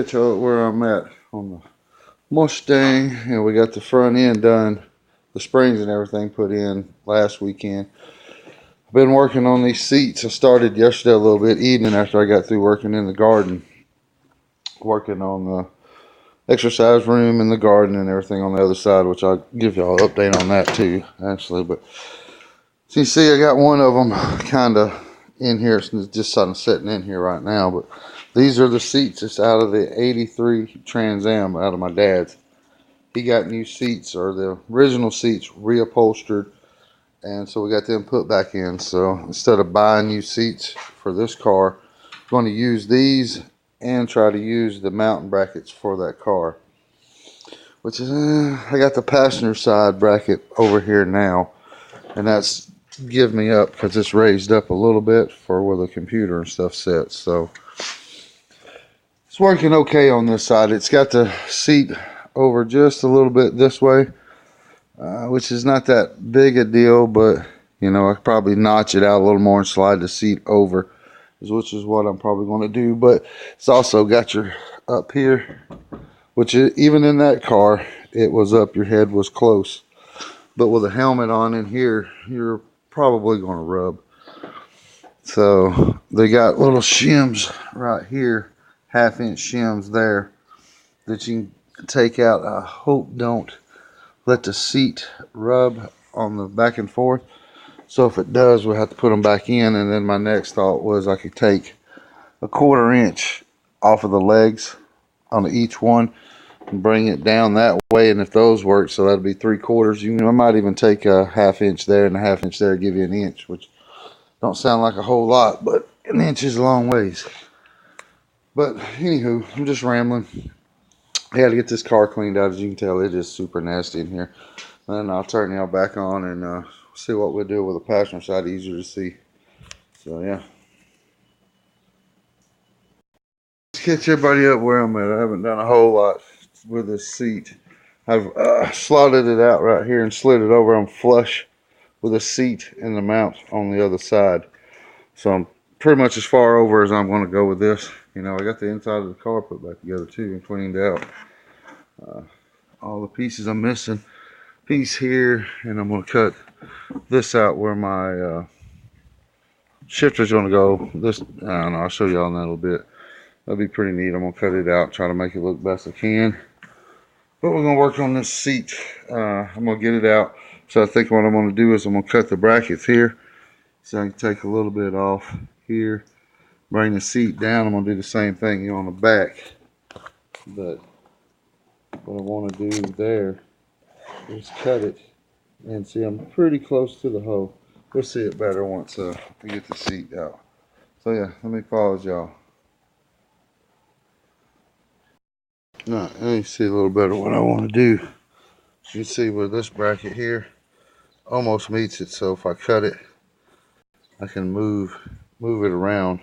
catch y'all where I'm at on the Mustang, and we got the front end done, the springs and everything put in last weekend. I've been working on these seats. I started yesterday a little bit, evening after I got through working in the garden, working on the exercise room in the garden and everything on the other side, which I'll give y'all an update on that too, actually. But so you see, I got one of them kind of in here. It's just sort of sitting in here right now, but these are the seats. It's out of the 83 Trans Am, out of my dad's. He got new seats, or the original seats, reupholstered, and so we got them put back in. So instead of buying new seats for this car, I'm going to use these and try to use the mountain brackets for that car, which is I got the passenger side bracket over here now, and that's give me up because it's raised up a little bit for where the computer and stuff sits. So it's working okay on this side. It's got the seat over just a little bit this way, which is not that big a deal, but you know, I could probably notch it out a little more and slide the seat over, which is what I'm probably going to do. But it's also got your up here, which is, even in that car, it was up, your head was close. But with a helmet on in here, you're probably going to rub. So they got little shims right here, 1/2-inch shims there that you can take out. I hope don't let the seat rub on the back and forth. So if it does, we'll have to put them back in. And then my next thought was I could take a 1/4 inch off of the legs on each one and bring it down that way. And if those work, so that'll be 3/4. I might even take a 1/2 inch there and a 1/2 inch there, give you an inch, which don't sound like a whole lot, but an inch is a long ways. But anywho, I'm just rambling. I got to get this car cleaned out. As you can tell, it is super nasty in here. And I'll turn y'all back on and see what we'll do with the passenger side, easier to see. So yeah. Let's catch everybody up where I'm at. I haven't done a whole lot with this seat. I've slotted it out right here and slid it over. I'm flush with the seat and the mount on the other side. So I'm pretty much as far over as I'm going to go with this. You know, I got the inside of the car put back together too and cleaned out. All the pieces I'm missing. Piece here, and I'm going to cut this out where my shifter's going to go. This, I don't know, I'll show y'all in that a little bit. That'll be pretty neat. I'm going to cut it out, try to make it look best I can. But we're going to work on this seat. I'm going to get it out. So I think what I'm going to do is I'm going to cut the brackets here. So I can take a little bit off here. Bring the seat down. I'm going to do the same thing here on the back. But what I want to do there is cut it. And see, I'm pretty close to the hole. We'll see it better once I get the seat out. So yeah, let me pause y'all. Now, let me see a little better what I want to do. You can see where this bracket here almost meets it, so if I cut it, I can move it around,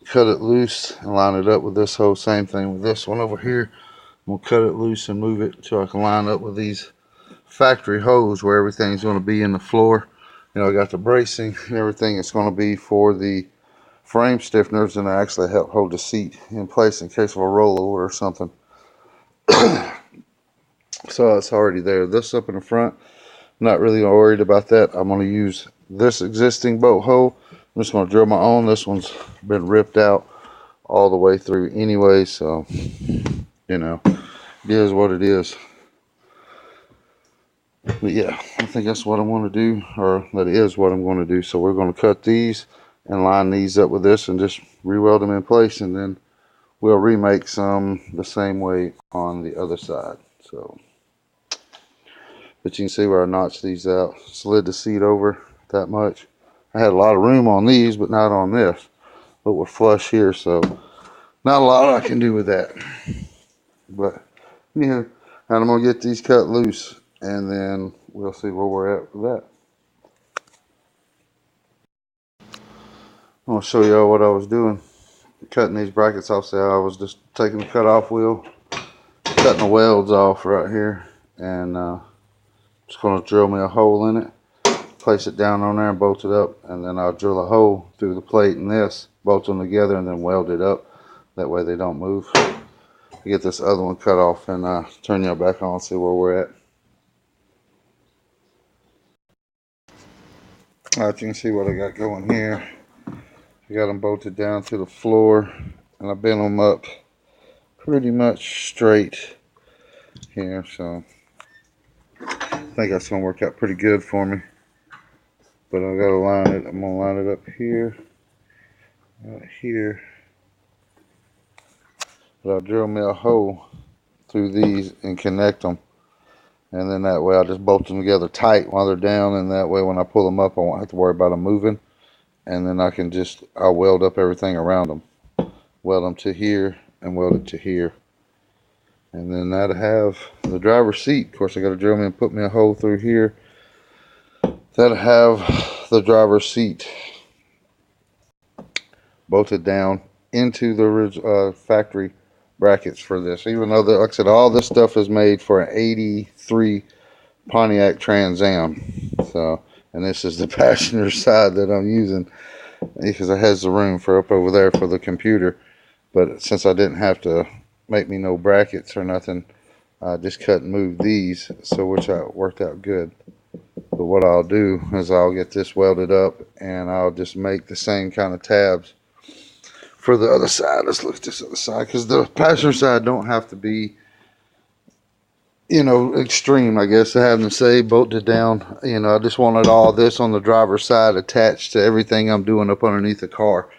cut it loose and line it up with this hole. Same thing with this one over here. I'm gonna cut it loose and move it so I can line up with these factory holes where everything's going to be in the floor. You know, I got the bracing and everything. It's going to be for the frame stiffeners, and I actually help hold the seat in place in case of a rollover or something. So it's already there. This up in the front, not really worried about that. I'm going to use this existing bolt hole. I'm just going to drill my own. This one's been ripped out all the way through anyway, so you know, it is what it is. But yeah, I think that's what I'm going to do, or that is what I'm going to do. So we're going to cut these and line these up with this and just re-weld them in place, and then we'll remake some the same way on the other side. So, but you can see where I notched these out, slid the seat over that much. I had a lot of room on these, but not on this. But we're flush here, so not a lot I can do with that. But yeah, and I'm going to get these cut loose, and then we'll see where we're at with that. I'm going to show y'all what I was doing. Cutting these brackets off. So I was just taking the cut-off wheel, cutting the welds off right here, and just going to drill me a hole in it, place it down on there and bolt it up, and then I'll drill a hole through the plate in this, bolt them together, and then weld it up. That way they don't move. Get this other one cut off and turn y'all back on, see where we're at. Alright, you can see what I got going here. I got them bolted down to the floor, and I bent them up pretty much straight here, so I think that's going to work out pretty good for me. But I got to line it. I'm going to line it up here, right here. But I'll drill me a hole through these and connect them. And then that way I'll just bolt them together tight while they're down, and that way when I pull them up I won't have to worry about them moving. And then I'll weld up everything around them. Weld them to here and weld it to here. And then that'll have the driver's seat. Of course I got to drill me and put me a hole through here. That'll have the driver's seat bolted down into the factory brackets for this. Even though, like I said, all this stuff is made for an 83 Pontiac Trans Am. So, and this is the passenger side that I'm using because it has the room for up over there for the computer. But since I didn't have to make me no brackets or nothing, I just cut and moved these, so which worked out good. But what I'll do is I'll get this welded up and I'll just make the same kind of tabs for the other side. Let's look at this other side, because the passenger side don't have to be, you know, extreme, I guess, to have them say bolted down. You know, I just wanted all this on the driver's side attached to everything I'm doing up underneath the car.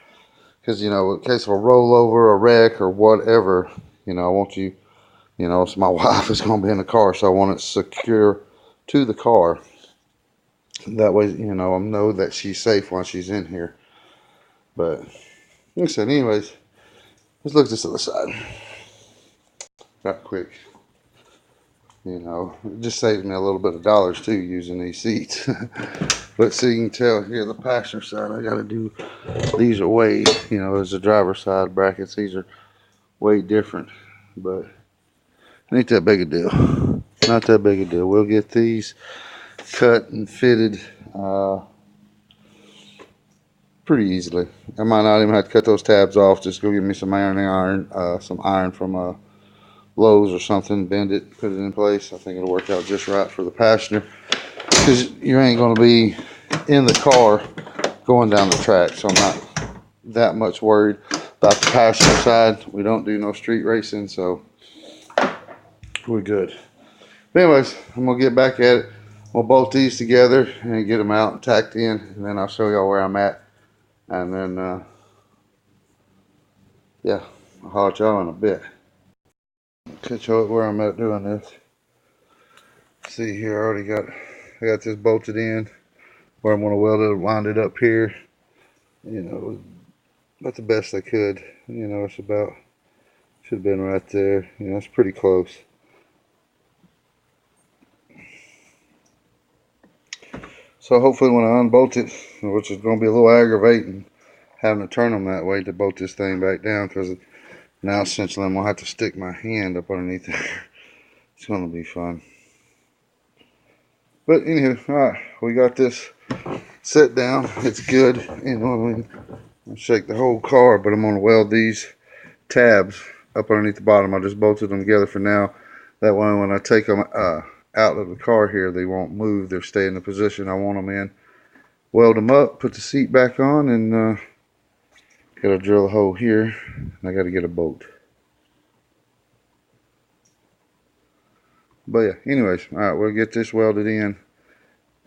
Because, you know, in case of a rollover, a wreck, or whatever, you know, I want you know, so my wife is going to be in the car, so I want it secure to the car. That way, you know, I know that she's safe while she's in here. But, like I said, anyways, let's look at this other side. Got quick. You know, it just saves me a little bit of dollars too using these seats. But so you can tell here, the passenger side, I got to do, these are way, you know, as the driver's side brackets, these are way different. But it ain't that big a deal. Not that big a deal. We'll get these cut and fitted pretty easily. I might not even have to cut those tabs off. Just go get me some iron from Lowe's or something, bend it, put it in place. I think it'll work out just right for the passenger, because you ain't going to be in the car going down the track, so I'm not that much worried about the passenger side. We don't do no street racing, so we're good. But anyways, I'm going to get back at it. We'll bolt these together and get them out and tacked in, and then I'll show y'all where I'm at. And then, yeah, I'll holler at y'all in a bit. Catch y'all where I'm at doing this. See here, I got this bolted in where I'm going to weld it, wind it up here. You know, about the best I could. You know, it's about, should have been right there. You know, it's pretty close. So hopefully when I unbolt it, which is going to be a little aggravating, having to turn them that way to bolt this thing back down, because now essentially I'm going to have to stick my hand up underneath there. It's going to be fun. But anywho, alright, we got this set down. It's good. You know, I mean, I'll shake the whole car, but I'm going to weld these tabs up underneath the bottom. I just bolted them together for now. That way when I take them out of the car here, they won't move. They'll stay in the position I want them in. Weld them up, put the seat back on, and gotta drill a hole here, and I gotta get a bolt. But yeah, anyways, alright, we'll get this welded in,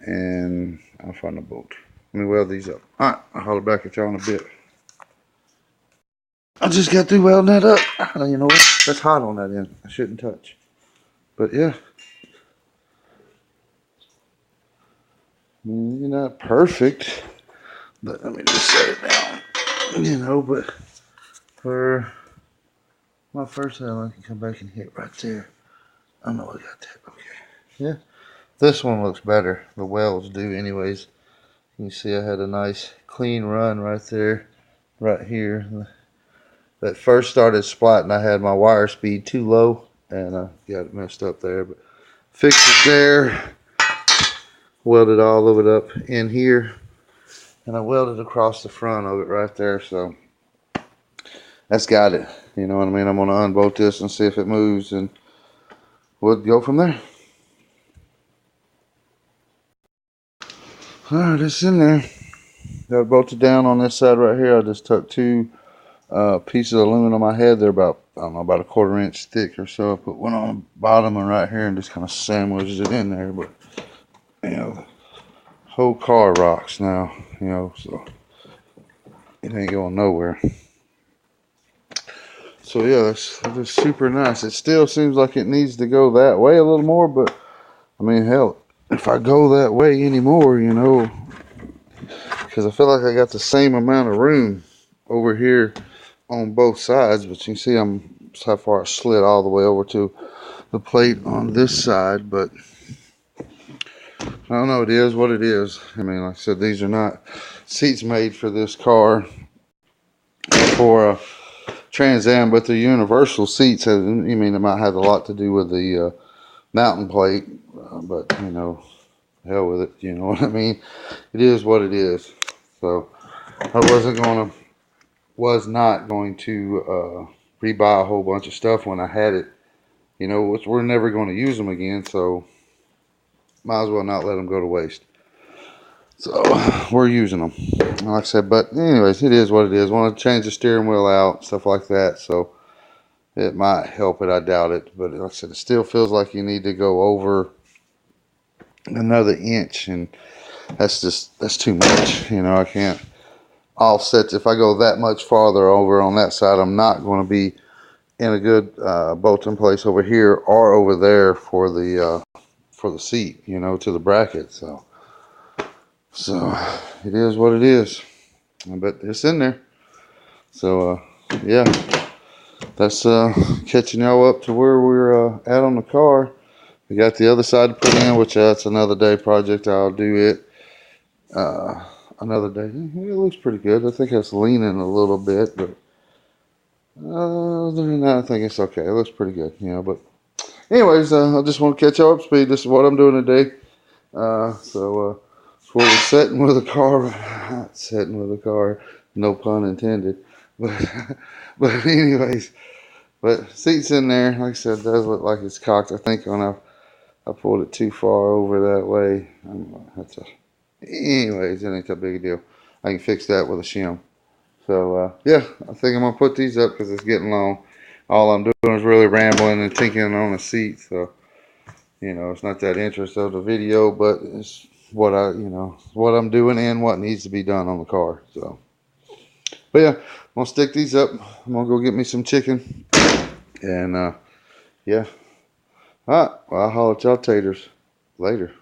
and I'll find a bolt. Let me weld these up. Alright, I'll holler back at y'all in a bit. I just got through welding that up. You know what? That's hot on that end. I shouldn't touch. But yeah. You're not perfect, but let me just set it down, you know. But for my first time, I can come back and hit right there. I know I got that. Okay, yeah, this one looks better. The welds do, anyways. You see, I had a nice clean run right there, right here. That first started splatting. I had my wire speed too low, and I got it messed up there. But fixed it there. Welded all of it up in here, and I welded across the front of it right there. So that's got it. You know what I mean? I'm going to unbolt this and see if it moves, and we'll go from there. Alright, it's in there. Got it bolted down on this side right here. I just took two pieces of aluminum I had. They're about, I don't know, about a 1/4 inch thick or so. I put one on the bottom and right here and just kind of sandwiches it in there. But, you know, the whole car rocks now, you know, so it ain't going nowhere. So yeah, that's super nice. It still seems like it needs to go that way a little more, but I mean, hell, if I go that way anymore, you know, because I feel like I got the same amount of room over here on both sides, but you can see I'm so far I slid all the way over to the plate on this side. But I don't know, it is what it is. I mean, like I said, these are not seats made for this car for a Trans Am, but they're universal seats. I mean, it might have a lot to do with the mountain plate, but you know, hell with it. You know what I mean? It is what it is. So I was not going to rebuy a whole bunch of stuff when I had it. You know, which we're never going to use them again, so might as well not let them go to waste. So we're using them, like I said. But anyways, it is what it is. Want to change the steering wheel out, stuff like that. So it might help it. I doubt it, but like I said, it still feels like you need to go over another inch, and that's too much. You know, I can't offset. If I go that much farther over on that side, I'm not going to be in a good bolting place over here or over there for the seat, you know, to the bracket. So it is what it is. But it's in there. So yeah, that's catching y'all up to where we're at on the car. We got the other side to put in, which that's another day project. I'll do it another day. It looks pretty good. I think it's leaning a little bit, but other than that, I think it's okay. It looks pretty good, you know. But anyways, I just want to catch y'all up to speed. This is what I'm doing today. So we're setting with a car. Setting with a car. No pun intended. But anyways, but seat's in there. Like I said, it does look like it's cocked. I think when I pulled it too far over that way. Anyways, it ain't that big a deal. I can fix that with a shim. So yeah, I think I'm gonna put these up because it's getting long. All I'm doing is really rambling and tinkering on the seat. So you know, it's not that interest of the video, but it's what what I'm doing and what needs to be done on the car. So, but yeah, I'm gonna stick these up. I'm gonna go get me some chicken, and yeah. All right, well, I'll holler at y'all taters later.